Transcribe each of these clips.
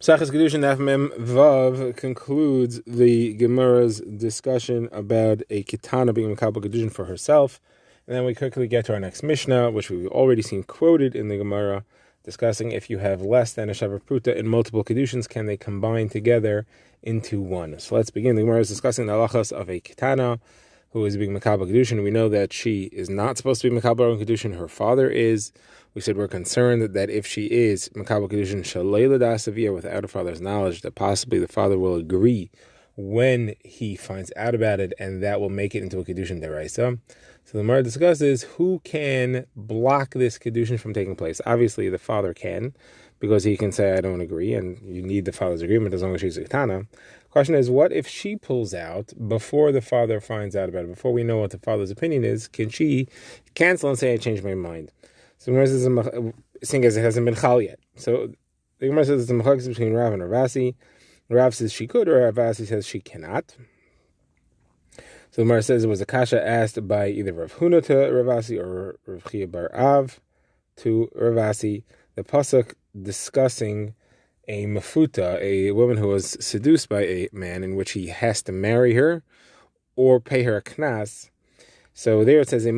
Psachas Kiddushin Daf Mem Vav concludes the Gemara's discussion about a Kitana being Makabel Kiddushin for herself. And then we quickly get to our next Mishnah, which we've already seen quoted in the Gemara, discussing if you have less than a Shavar Pruta in multiple Keddushins, can they combine together into one? So let's begin. The Gemara is discussing the halachas of a Kitana who is being Makabel Kiddushin. We know that she is not supposed to be Makabel Kiddushin, her father is. We said we're concerned that if she is Makabel Kiddushin Shalela Dasavia without her father's knowledge, that possibly the father will agree when he finds out about it, and that will make it into a Kiddushin Deraisa. So the Gemara discusses who can block this Kiddushin from taking place. Obviously, the father can, because he can say, I don't agree, and you need the father's agreement as long as she's a Ketana. Question is, what if she pulls out before the father finds out about it, before we know what the father's opinion is? Can she cancel and say, I changed my mind? So the Gemara says, seeing as it hasn't been chal yet. So the Gemara says it's a machlokas between Rav and Ravasi. Rav says she could, or Ravasi says she cannot. So the Gemara says it was a kasha asked by either Rav Huna to Ravasi or Rav Chia bar Av to Ravasi. The pasuk discussing a mafuta, a woman who was seduced by a man, in which he has to marry her or pay her a knas. So there it says, if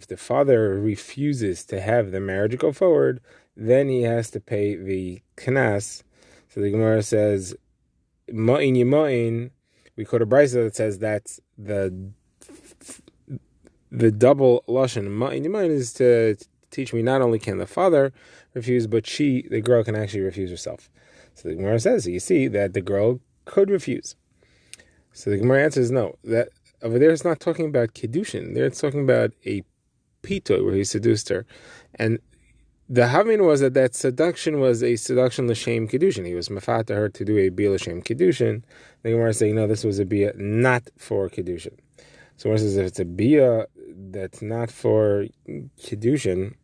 the father refuses to have the marriage go forward, then he has to pay the knas. So the Gemara says, ma'in yima'in. We quote a brisa that says that's the double lashon. Ma'in yima'in is to teach me not only can the father refuse, but she, the girl, can actually refuse herself. So the Gemara says, you see that the girl could refuse. So the Gemara answers no. That over there it's not talking about Kiddushin. There it's talking about a pitoy where he seduced her. And the havin was that seduction was a seduction l'shem Kiddushin. He was mafat to her to do a bia l'shem Kiddushin. The Gemara is saying, no, this was a bia not for Kiddushin. So it says if it's a bia that's not for Kiddushin,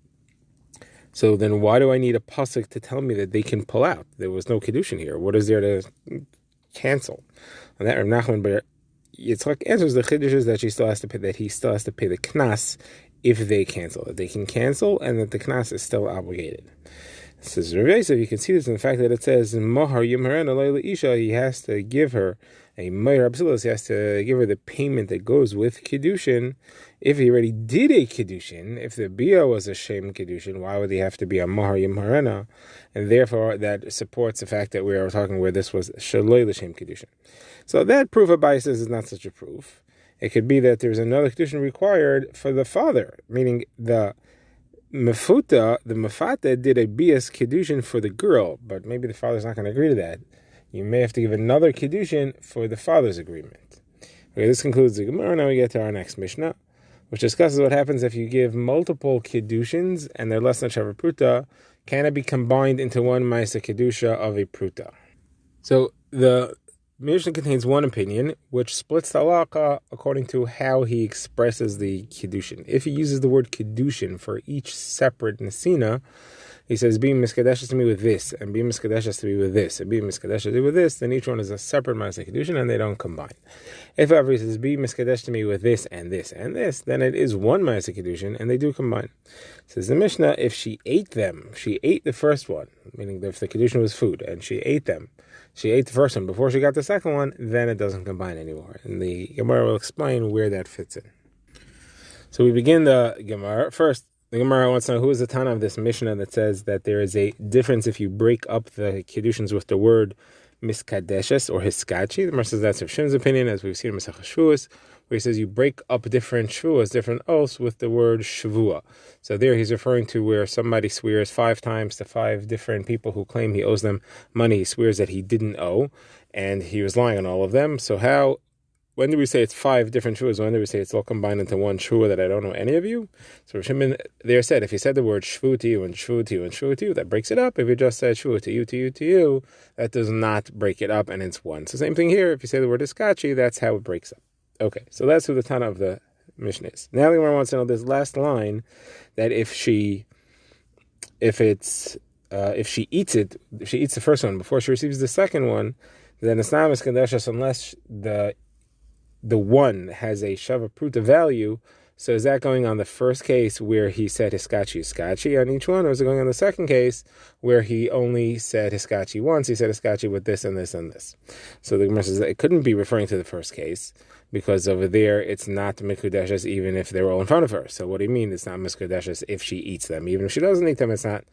so then why do I need a pasuk to tell me that they can pull out? There was no Kiddushin here. What is there to cancel? And that Rav Nachman bar Yitzchak answers the chiddush is that he still has to pay the knas if they cancel. That they can cancel and that the knas is still obligated. It says Rav Yosef, you can see this in the fact that it says Mahar Yimharan Alayla Isha, he has to give her a Mayr Absilos, he has to give her the payment that goes with Kiddushin. If he already did a Kiddushin, if the Bia was a Shem Kiddushin, why would he have to be a Mahar Yimharana? And therefore that supports the fact that we are talking where this was Shaloi L'Shem Kiddushin. So that proof of biases is not such a proof. It could be that there's another Kiddushin required for the father, meaning the Mafata did a bias Kiddushin for the girl, but maybe the father's not going to agree to that. You may have to give another Kiddushin for the father's agreement. Okay, this concludes the Gemara. Now we get to our next Mishnah, which discusses what happens if you give multiple Kiddushins and they're less than Shavar Pruta. Can it be combined into one Maisa Kiddusha of a Pruta? So the Mishnah contains one opinion, which splits the halakha according to how he expresses the Kiddushin. If he uses the word Kiddushin for each separate Nesina, he says, be miskadeshes to me with this, and be miskadeshes to me with this, and be miskadeshes to me with this, then each one is a separate Maaseh Kiddushin, and they don't combine. If however he says, be miskadesh to me with this, and this, and this, then it is one Maaseh Kiddushin, and they do combine. Says the Mishnah, if she ate them, she ate the first one, meaning if the Kiddushin was food, and she ate them, she ate the first one before she got the second one, then it doesn't combine anymore. And the Gemara will explain where that fits in. So we begin the Gemara. First, the Gemara wants to know who is the Tana of this Mishnah that says that there is a difference if you break up the Kiddushins with the word miskadeshes or hiskachi. The Gemara says that's Rav Shim's opinion, as we've seen in Masechah Shavuos, where he says you break up different Shavuos, different oaths with the word Shavua. So there he's referring to where somebody swears 5 times to 5 different people who claim he owes them money. He swears that he didn't owe, and he was lying on all of them. So when do we say it's 5 different shuas? When do we say it's all combined into one shua that I don't know any of you? So Shimon there said, if he said the word shvu to you and shvu to you and shvu to you, that breaks it up. If he just said shvu to you, to you, to you, that does not break it up and it's one. So same thing here. If you say the word iskachi, that's how it breaks up. Okay, so that's who the Tana of the Mishnah is. Now the Gemara wants to know this last line, that if she eats the first one before she receives the second one, then it's not miskadeshes unless the one has a Shava Pruta value So is that going on the first case where he said hiskachi on each one, or is it going on the second case where he only said hiskachi once? He said hiskachi with this and this and this. So the Gemara says that it couldn't be referring to the first case because over there it's not mikudeshes even if they're all in front of her. So what do you mean it's not mikudeshes if she eats them? Even if she doesn't eat them, it's not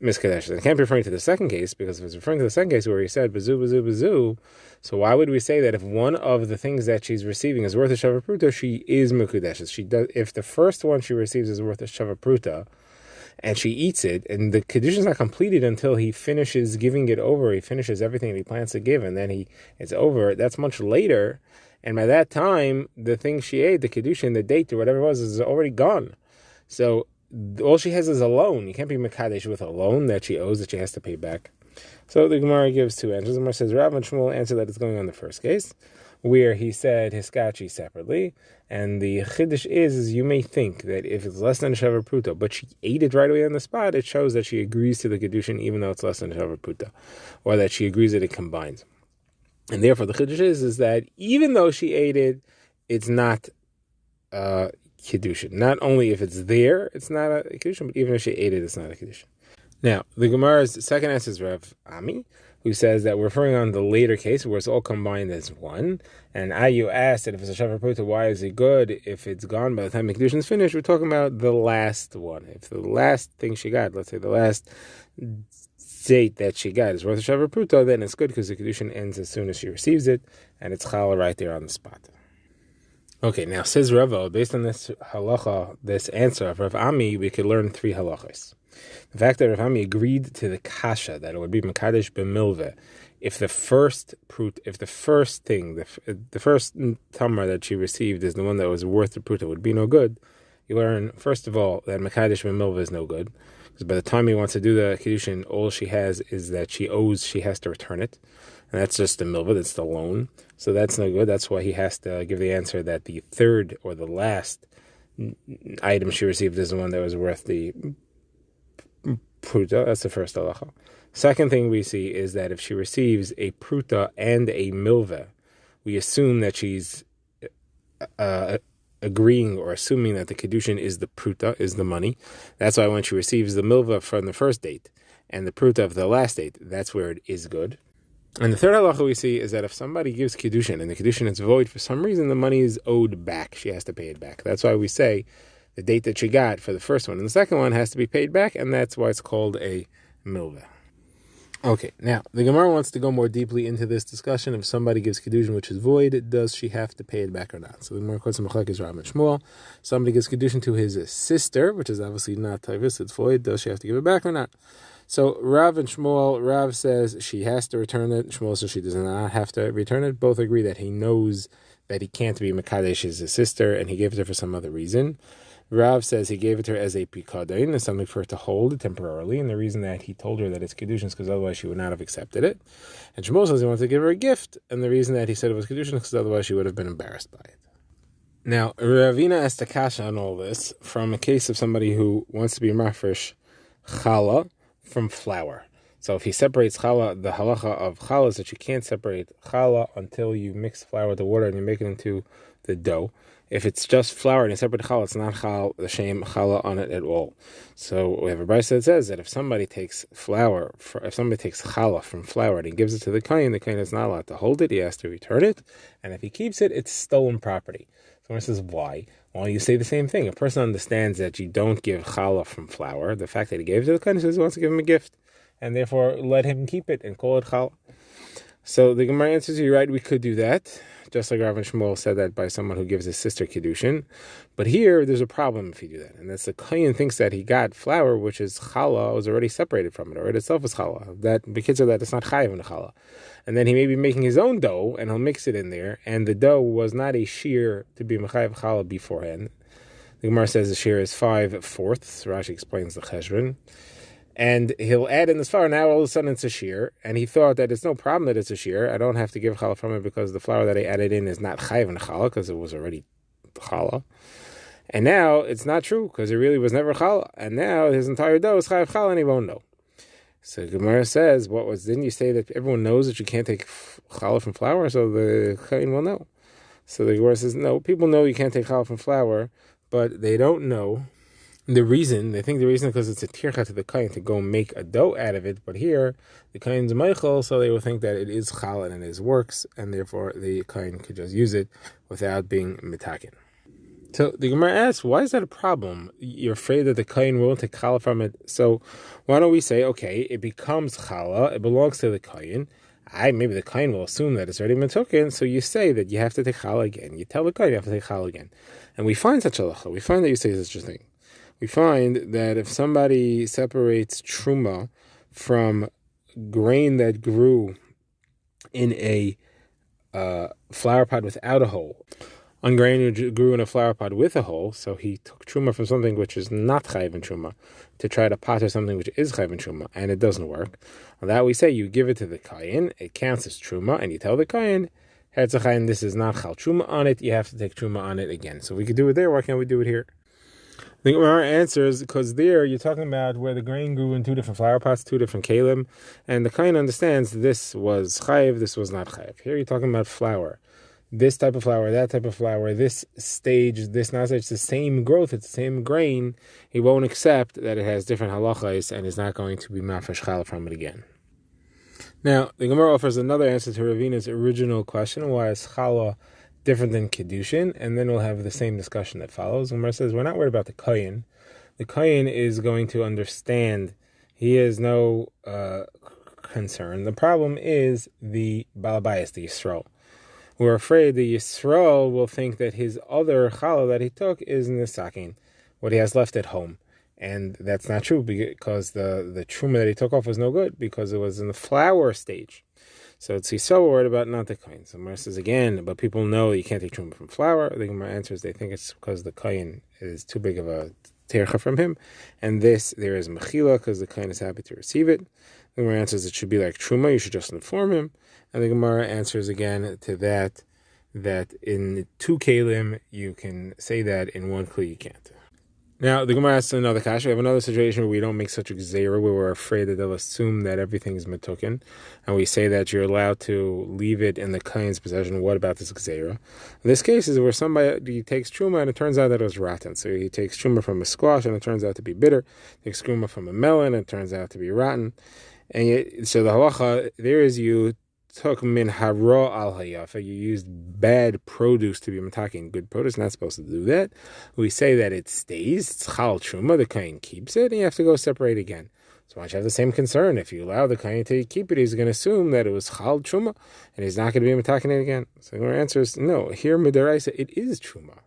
miskadesh. It can't be referring to the second case because if it's referring to the second case where he said bazu, bazu, bazu, so why would we say that if one of the things that she's receiving is worth a shava pruta, she is mekudeshes? She does. If the first one she receives is worth a shava pruta, and she eats it, and the Kiddushin is not completed until he finishes giving it over, he finishes everything that he plans to give, and then it's over, that's much later, and by that time, the thing she ate, the Kiddushin, the date, or whatever it was, is already gone. So all she has is a loan. You can't be mekadesh with a loan that she owes that she has to pay back. So the Gemara gives two answers. The Gemara says Rav and Shmuel answer that it's going on the first case, where he said hiskachi separately, and the chiddush is you may think that if it's less than a shava pruta, but she ate it right away on the spot, it shows that she agrees to the Kiddushin even though it's less than a shava pruta, or that she agrees that it combines. And therefore the chiddush is that even though she ate it, it's not Kiddushin. Not only if it's there, it's not a Kiddushin, but even if she ate it, it's not a Kiddushin. Now, the Gemara's second answer is Rav Ami, who says that we're referring on the later case where it's all combined as one. And Ayu asked that if it's a Shavar Pruta, why is it good if it's gone by the time the Kiddushin is finished? We're talking about the last one. If the last thing she got, let's say the last date that she got is worth a Shavar Pruta, then it's good because the Kiddushin ends as soon as she receives it, and it's challah right there on the spot. Okay, now says Rava, based on this halacha, this answer of Rav Ami, we could learn three halachas. The fact that Rav Ami agreed to the kasha that it would be mekadesh b'milveh if the first thing, the first tamar that she received is the one that was worth the pruta would be no good. You learn first of all that mekadesh b'milveh is no good because by the time he wants to do the kiddushin, all she has is that she has to return it. And that's just the milvah, that's the loan. So that's no good. That's why he has to give the answer that the third or the last item she received is the one that was worth the pruta. That's the first halacha. Second thing we see is that if she receives a pruta and a milvah, we assume that she's agreeing or assuming that the Kiddushin is the pruta, is the money. That's why when she receives the milvah from the first date and the pruta of the last date, that's where it is good. And the third halacha we see is that if somebody gives Kiddushin and the Kiddushin is void for some reason, the money is owed back. She has to pay it back. That's why we say the date that she got for the first one and the second one has to be paid back, and that's why it's called a milvah. Okay, now, the Gemara wants to go more deeply into this discussion. If somebody gives Kiddushin which is void, does she have to pay it back or not? So the Gemara quotes Machlek is Rav and Shmuel. Somebody gives Kiddushin to his sister, which is obviously not Tavis, it's void. Does she have to give it back or not? So Rav and Shmuel, Rav says she has to return it. Shmuel says she does not have to return it. Both agree that he knows that he can't be Mekadesh his sister, and he gave it to her for some other reason. Rav says he gave it to her as a pikadon, as something for her to hold temporarily, and the reason that he told her that it's Kiddushin is because otherwise she would not have accepted it. And Shmuel says he wants to give her a gift, and the reason that he said it was Kiddushin is because otherwise she would have been embarrassed by it. Now, Ravina asked a kasha on all this from a case of somebody who wants to be mafresh challah from flour. So if he separates challah, the halacha of challah is that you can't separate challah until you mix flour with the water and you make it into the dough. If it's just flour and you separate challah, it's not the shame challah on it at all. So we have a brayso that says that if somebody takes challah from flour and he gives it to the kohen is not allowed to hold it. He has to return it, and if he keeps it, it's stolen property. So one says, why? Well, you say the same thing. A person understands that you don't give challah from flour. The fact that he gave it to the kohen says he wants to give him a gift, and therefore let him keep it and call it challah. So the Gemara answers, you're right, we could do that, just like Rav and Shmuel said that by someone who gives his sister Kiddushin. But here, there's a problem if you do that, and that's the kohen thinks that he got flour, which is challah, was already separated from it, or it itself is challah. That because of that, it's not chayiv in the challah. And then he may be making his own dough, and he'll mix it in there, and the dough was not a shear to be mechayiv challah beforehand. The Gemara says the shear is 5/4. Rashi explains the cheshbon. And he'll add in this flour. Now all of a sudden it's a shear, and he thought that it's no problem that it's a shear. I don't have to give challah from it because the flour that I added in is not chayiv in challah because it was already challah. And now it's not true because it really was never challah. And now his entire dough is chayiv challah, and he won't know. So Gemara says, didn't you say that everyone knows that you can't take challah from flour? So the kohen will know. So the Gemara says, no, people know you can't take challah from flour, but they don't know the reason. They think the reason is because it's a tircha to the kain to go make a dough out of it. But here, the kain's meichel, so they will think that it is challah and it is works, and therefore the kain could just use it without being mitaken. So the Gemara asks, why is that a problem? You're afraid that the kain won't take challah from it. So why don't we say, okay, it becomes challah, it belongs to the kain. Maybe the kain will assume that it's already mitaken, so you say that you have to take challah again. You tell the kain you have to take challah again. And we find such a halacha. We find that you say such a thing. We find that if somebody separates truma from grain that grew in a flower pot without a hole, on grain who grew in a flower pot with a hole, so he took truma from something which is not chayiv in truma to try to potter something which is chayiv in truma, and it doesn't work. On that we say you give it to the kayin, it counts as truma, and you tell the kayin, Herzachayin, this is not chal truma on it, you have to take truma on it again. So we could do it there, why can't we do it here? The Gemara answers, because there you're talking about where the grain grew in two different flower pots, two different kalim, and the kain understands this was chayiv, this was not chayiv. Here you're talking about flour. This type of flour, that type of flour, this stage, this not stage, it's the same growth, it's the same grain. He won't accept that it has different halachas and is not going to be mafresh challah from it again. Now, the Gemara offers another answer to Ravina's original question, why is challah different than Kiddushin, and then we'll have the same discussion that follows. The Gemara says, we're not worried about the kayin. The kayin is going to understand, he has no concern. The problem is the balabayas, the Yisrael. We're afraid the Yisrael will think that his other challah that he took is nisakin, what he has left at home. And that's not true because the truma that he took off was no good because it was in the flour stage. So it's Yisrael worried about not the kain. So Gemara says again, but people know you can't take truma from flour. The Gemara answers they think it's because the kain is too big of a tercha from him. And this, there is mechila because the kain is happy to receive it. The Gemara answers it should be like truma, you should just inform him. And the Gemara answers again to that in two kalim you can say that, in one kli you can't. Now the Gemara asks another kasha. We have another situation where we don't make such a gzeira, where we're afraid that they'll assume that everything is matukin, and we say that you're allowed to leave it in the kain's possession. What about this gzeira? In this case is where somebody takes truma and it turns out that it was rotten. So he takes truma from a squash and it turns out to be bitter. Takes truma from a melon and it turns out to be rotten. And yet, so the halacha there is you took min hara al hayafa, you used bad produce to be mataking good produce, not supposed to do that. We say that it stays, it's chal truma, the kain keeps it, and you have to go separate again. So why don't you have the same concern? If you allow the kain to keep it, he's going to assume that it was chal truma, and he's not going to be mataking it again. So our answer is no. Here midaraisa, it is truma.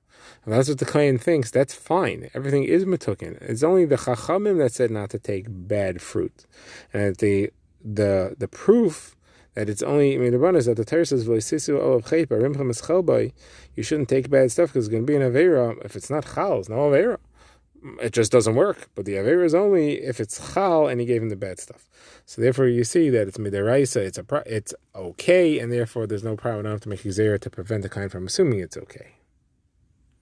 And that's what the kain thinks. That's fine. Everything is matukin. It's only the chachamim that said not to take bad fruit, and that the proof that it's only is that the Torah says you shouldn't take bad stuff because it's going to be an avera. If it's not chal, it's no avera. It just doesn't work. But the avera is only if it's chal and he gave him the bad stuff. So therefore, you see that it's midaraisa. It's okay, and therefore there's no problem. I don't have to make a zera to prevent the kain from assuming it's okay.